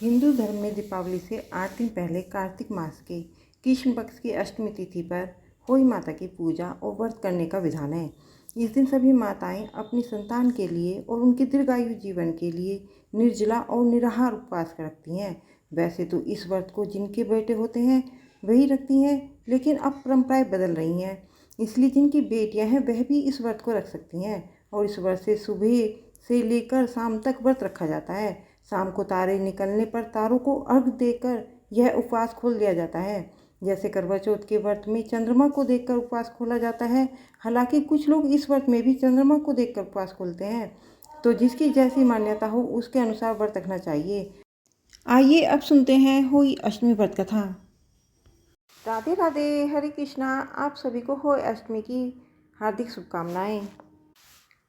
हिंदू धर्म में दीपावली से 8 दिन पहले कार्तिक मास के कृष्ण पक्ष की अष्टमी तिथि पर होई माता की पूजा और व्रत करने का विधान है। इस दिन सभी माताएं अपनी संतान के लिए और उनके दीर्घायु जीवन के लिए निर्जला और निराहार उपवास रखती हैं। वैसे तो इस व्रत को जिनके बेटे होते हैं वही रखती हैं, लेकिन अब परंपराएं बदल रही हैं, इसलिए जिनकी बेटियां हैं वह भी इस व्रत को रख सकती हैं। और इस व्रत से सुबह से लेकर शाम तक व्रत रखा जाता है। शाम को तारे निकलने पर तारों को अर्घ देकर यह उपवास खोल दिया जाता है। जैसे करवा चौथ के व्रत में चंद्रमा को देखकर उपवास खोला जाता है। हालांकि कुछ लोग इस व्रत में भी चंद्रमा को देखकर उपवास खोलते हैं, तो जिसकी जैसी मान्यता हो उसके अनुसार व्रत रखना चाहिए। आइए अब सुनते हैं होई अष्टमी व्रत कथा। राधे राधे, हरे कृष्णा। आप सभी को होई अष्टमी की हार्दिक शुभकामनाएं।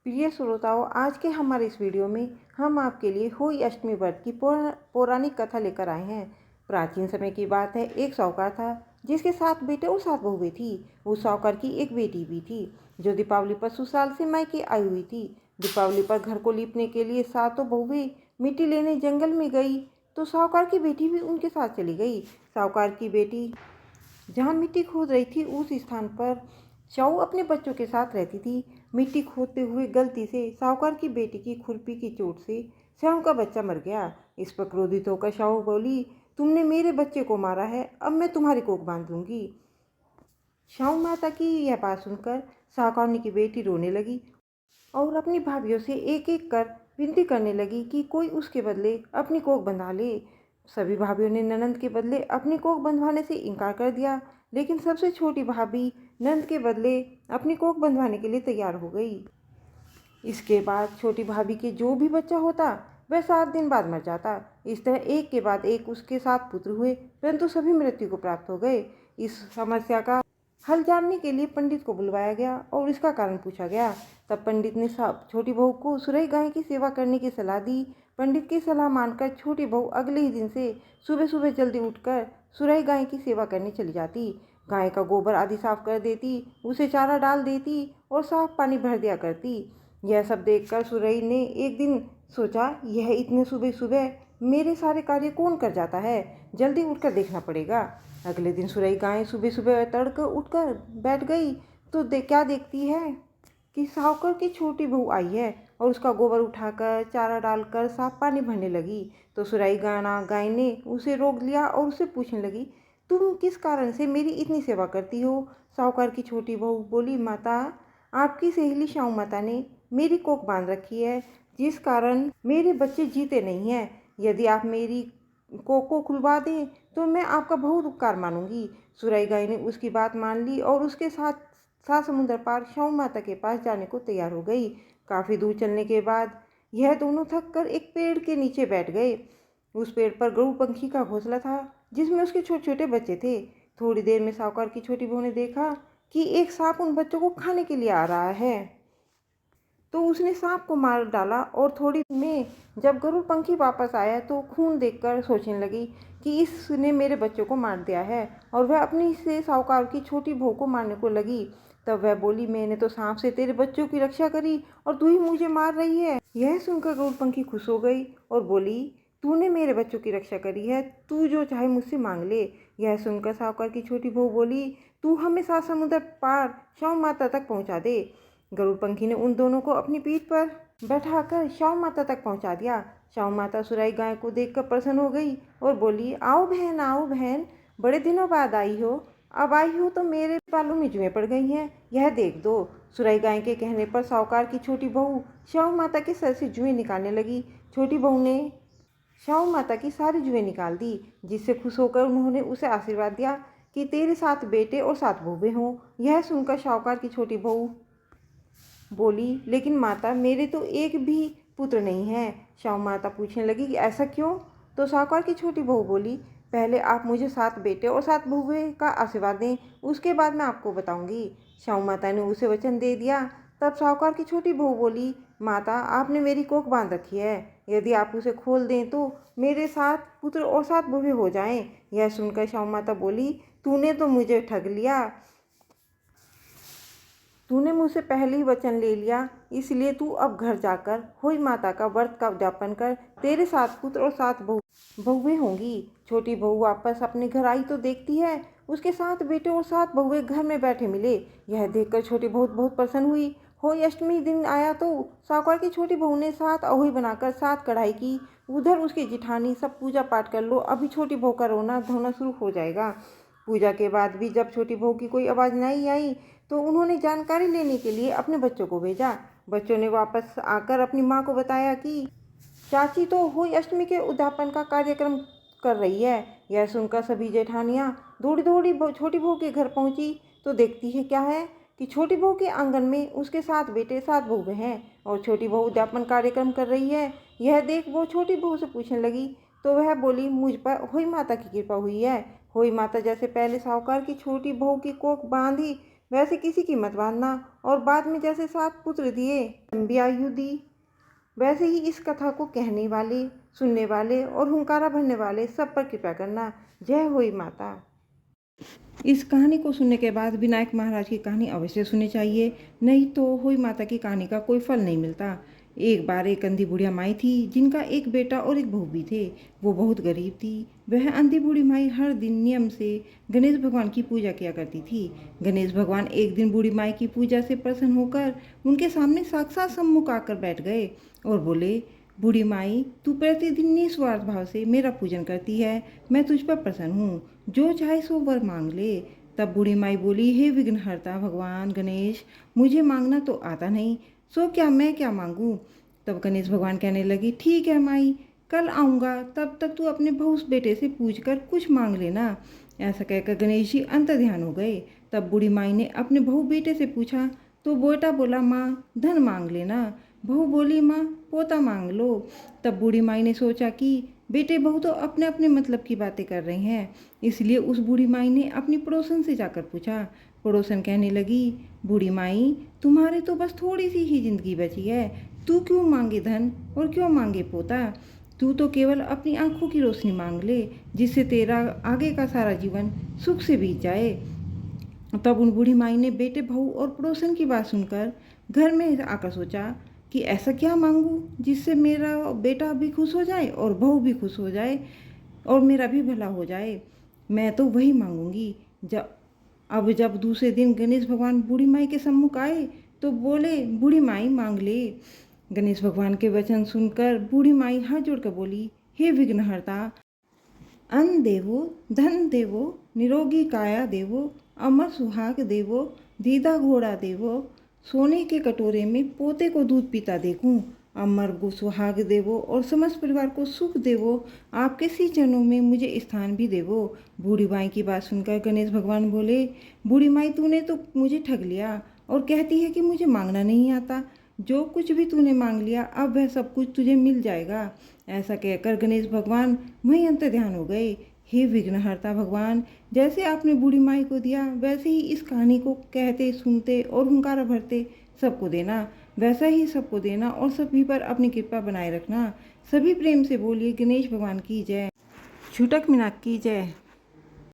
प्रिय श्रोताओं, आज के हमारे इस वीडियो में हम आपके लिए होई अष्टमी व्रत की पौराणिक कथा लेकर आए हैं। प्राचीन समय की बात है, एक साहूकार था जिसके 7 बेटे और 7 बहुएं थी। उस साहूकार की एक बेटी भी थी जो दीपावली पर ससुराल से मायके आई हुई थी। दीपावली पर घर को लीपने के लिए 7 बहुएं मिट्टी लेने जंगल में गई तो साहूकार की बेटी भी उनके साथ चली गई। साहूकार की बेटी जहाँ मिट्टी खोद रही थी उस स्थान पर शाहू अपने बच्चों के साथ रहती थी। मिट्टी खोदते हुए गलती से साहूकार की बेटी की खुरपी की चोट से शाहू का बच्चा मर गया। इस पर क्रोधित होकर शाहू बोली, तुमने मेरे बच्चे को मारा है, अब मैं तुम्हारी कोख बांध लूंगी। शाहू माता की यह बात सुनकर साहूकार की बेटी रोने लगी और अपनी भाभीियों से एक एक कर विनती करने लगी कि कोई उसके बदले अपनी कोख बंधवा ले। सभी भाभीियों ने ननंद के बदले अपनी कोख बंधवाने से इनकार कर दिया, लेकिन सबसे छोटी भाभी नंद के बदले अपनी कोख बंधवाने के लिए तैयार हो गई। इसके बाद छोटी भाभी के जो भी बच्चा होता वह 7 दिन बाद मर जाता। इस तरह एक के बाद एक उसके 7 पुत्र हुए, परंतु सभी मृत्यु को प्राप्त हो गए। इस समस्या का हल जानने के लिए पंडित को बुलवाया गया और इसका कारण पूछा गया। तब पंडित ने छोटी बहू को सुरई गाय की सेवा करने की सलाह दी। पंडित की सलाह मानकर छोटी बहू अगले ही दिन से सुबह सुबह जल्दी उठकर सुरई गाय की सेवा करने चली जाती। गाय का गोबर आदि साफ कर देती, उसे चारा डाल देती और साफ पानी भर दिया करती। यह सब देखकर सुरई ने एक दिन सोचा, यह इतने सुबह सुबह मेरे सारे कार्य कौन कर जाता है, जल्दी उठकर देखना पड़ेगा। अगले दिन सुरई गाय सुबह सुबह तड़कर उठकर बैठ गई तो क्या देखती है कि साहूकार की छोटी बहू आई है और उसका गोबर उठाकर चारा डालकर साफ पानी भरने लगी। तो सुरई गाय ने उसे रोक लिया और उससे पूछने लगी, तुम किस कारण से मेरी इतनी सेवा करती हो। साहूकार की छोटी बहू बोली, माता, आपकी सहेली शाहू माता ने मेरी कोख बांध रखी है, जिस कारण मेरे बच्चे जीते नहीं हैं। यदि आप मेरी कोख को खुलवा दें तो मैं आपका बहुत उपकार मानूंगी। सुरई गाय ने उसकी बात मान ली और उसके साथ 7 समुद्र पार शाहू माता के पास जाने को तैयार हो गई। काफ़ी दूर चलने के बाद यह दोनों थक कर एक पेड़ के नीचे बैठ गए। उस पेड़ पर गरुड़ पंखी का घोंसला था जिसमें उसके छोटे छोटे बच्चे थे। थोड़ी देर में साहूकार की छोटी बहू ने देखा कि एक सांप उन बच्चों को खाने के लिए आ रहा है, तो उसने सांप को मार डाला। और थोड़ी में जब गरुड़ पंखी वापस आया तो खून देखकर सोचने लगी कि इसने मेरे बच्चों को मार दिया है, और वह अपनी से साहूकार की छोटी बहू को मारने को लगी। तब वह बोली, मैंने तो सांप से तेरे बच्चों की रक्षा करी और तू ही मुझे मार रही है। यह सुनकर गरुड़ पंखी खुश हो गई और बोली, तूने मेरे बच्चों की रक्षा करी है, तू जो चाहे मुझसे मांग ले। यह सुनकर साहूकार की छोटी बहू बोली, तू हमें 7 समुद्र पार शाहू माता तक पहुंचा दे। गरुड़ पंखी ने उन दोनों को अपनी पीठ पर बैठाकर शाहू माता तक पहुंचा दिया। शाहू माता सुरई गाय को देखकर प्रसन्न हो गई और बोली, आओ बहन, बड़े दिनों बाद आई हो। अब आई हो तो मेरे बालों में जुएं पड़ गई हैं, यह देख दो। सुरई गाय के कहने पर साहूकार की छोटी बहू शाहू माता के सर से जुएं निकालने लगी। छोटी बहू ने शाहू माता की सारी जुएं निकाल दी, जिससे खुश होकर उन्होंने उसे आशीर्वाद दिया कि तेरे 7 बेटे और 7 बहुएं हों। यह सुनकर साहूकार की छोटी बहू बोली, लेकिन माता, मेरे तो एक भी पुत्र नहीं है। शाहू माता पूछने लगी कि ऐसा क्यों। तो साहूकार की छोटी बहू बोली, पहले आप मुझे 7 बेटे और 7 बहुएं का आशीर्वाद दें, उसके बाद मैं आपको बताऊंगी। शाहू माता ने उसे वचन दे दिया। तब साहूकार की छोटी बहू बोली, माता, आपने मेरी कोख बांध रखी है, यदि आप उसे खोल दें तो मेरे 7 पुत्र और 7 बहुएं हो जाएं। यह सुनकर शाहू माता बोली, तूने तो मुझे ठग लिया। तूने मुझसे पहले ही वचन ले लिया, इसलिए तू अब घर जाकर होई माता का व्रत का उद्यापन कर। तेरे 7 पुत्र और 7 बहुएं होंगी। छोटी बहू वापस अपने घर आई तो देखती है उसके 7 बेटे और 7 बहुएं घर में बैठे मिले। यह देखकर छोटी बहू बहुत प्रसन्न हुई। होली अष्टमी दिन आया तो साहूकार की छोटी बहू ने 7 अहोई बनाकर 7 कढ़ाई की। उधर उसकी जिठानी सब पूजा पाठ कर लो, अभी छोटी बहू का रोना धोना शुरू हो जाएगा। पूजा के बाद भी जब छोटी बहू की कोई आवाज़ नहीं आई तो उन्होंने जानकारी लेने के लिए अपने बच्चों को भेजा। बच्चों ने वापस आकर अपनी माँ को बताया कि चाची तो होली अष्टमी के उद्यापन का कार्यक्रम कर रही है। यह सुनकर सभी जेठानियाँ दौड़ी दौड़ी छोटी बहू के घर पहुँची तो देखती है क्या है कि छोटी बहू के आंगन में उसके 7 बेटे 7 बहुएं हैं और छोटी बहू उद्यापन कार्यक्रम कर रही है। यह देख वो छोटी बहू से पूछने लगी तो वह बोली, मुझ पर होई माता की कृपा हुई है। होई माता जैसे पहले साहूकार की छोटी बहू की कोख बांधी वैसे किसी की मत बांधना, और बाद में जैसे 7 पुत्र दिए लंबी आयु दी, वैसे ही इस कथा को कहने वाले, सुनने वाले और हुंकारा भरने वाले सब पर कृपा करना। जय होई माता। इस कहानी को सुनने के बाद विनायक महाराज की कहानी अवश्य सुननी चाहिए, नहीं तो होई माता की कहानी का कोई फल नहीं मिलता। एक बार एक अंधी बुढ़िया माई थी जिनका एक बेटा और एक बहू भी थे। वो बहुत गरीब थी। वह अंधी बूढ़ी माई हर दिन नियम से गणेश भगवान की पूजा किया करती थी। गणेश भगवान एक दिन बूढ़ी माई की पूजा से प्रसन्न होकर उनके सामने साक्षात सम्मुख आकर बैठ गए और बोले, बूढ़ी माई, तू प्रतिदिन निस्वार्थ भाव से मेरा पूजन करती है, मैं तुझ पर प्रसन्न हूँ, जो चाहे सो वर मांग ले। तब बूढ़ी माई बोली, हे विघ्नहर्ता भगवान गणेश, मुझे मांगना तो आता नहीं, सो क्या मैं क्या मांगूं। तब गणेश भगवान कहने लगी, ठीक है माई, कल आऊँगा, तब तक तू अपने बहू बेटे से पूछ कर कुछ मांग लेना। ऐसा कहकर गणेश जी अंतर्ध्यान हो गए। तब बूढ़ी माई ने अपने बहू बेटे से पूछा तो बेटा बोला, माँ धन मांग लेना। बहू बोली, माँ पोता मांग लो। तब बूढ़ी माई ने सोचा कि बेटे बहू तो अपने अपने मतलब की बातें कर रहे हैं, इसलिए उस बूढ़ी माई ने अपनी पड़ोसन से जाकर पूछा। पड़ोसन कहने लगी, बूढ़ी माई, तुम्हारे तो बस थोड़ी सी ही जिंदगी बची है, तू क्यों मांगे धन और क्यों मांगे पोता। तू तो केवल अपनी आंखों की रोशनी मांग ले, जिससे तेरा आगे का सारा जीवन सुख से बीत जाए। तब उन बूढ़ी माई ने बेटे बहू और पड़ोसन की बात सुनकर घर में आकर सोचा कि ऐसा क्या मांगूं जिससे मेरा बेटा भी खुश हो जाए और बहू भी खुश हो जाए और मेरा भी भला हो जाए। मैं तो वही मांगूंगी। जब दूसरे दिन गणेश भगवान बूढ़ी माई के सम्मुख आए तो बोले, बूढ़ी माई मांग ले। गणेश भगवान के वचन सुनकर बूढ़ी माई हाथ जोड़कर बोली, हे विघ्नहर्ता, अन्न देवो, धन देवो, निरोगी काया देवो, अमर सुहाग देवो, दीदा घोड़ा देवो, सोने के कटोरे में पोते को दूध पीता देखूं, अमर सुहाग देवो और समस्त परिवार को सुख देवो, आपके सी चरणों में मुझे स्थान भी देवो। बूढ़ी माई की बात सुनकर गणेश भगवान बोले, बूढ़ी माई, तूने तो मुझे ठग लिया और कहती है कि मुझे मांगना नहीं आता। जो कुछ भी तूने मांग लिया अब वह सब कुछ तुझे मिल जाएगा। ऐसा कहकर गणेश भगवान वहीं अंतर्ध्यान हो गए। हे विघ्नहर्ता भगवान, जैसे आपने बूढ़ी माई को दिया वैसे ही इस कहानी को कहते, सुनते और हुंकारा भरते सबको देना, वैसा ही सबको देना और सभी पर अपनी कृपा बनाए रखना। सभी प्रेम से बोलिए, गणेश भगवान की जय। छूटक मीनाक की जय।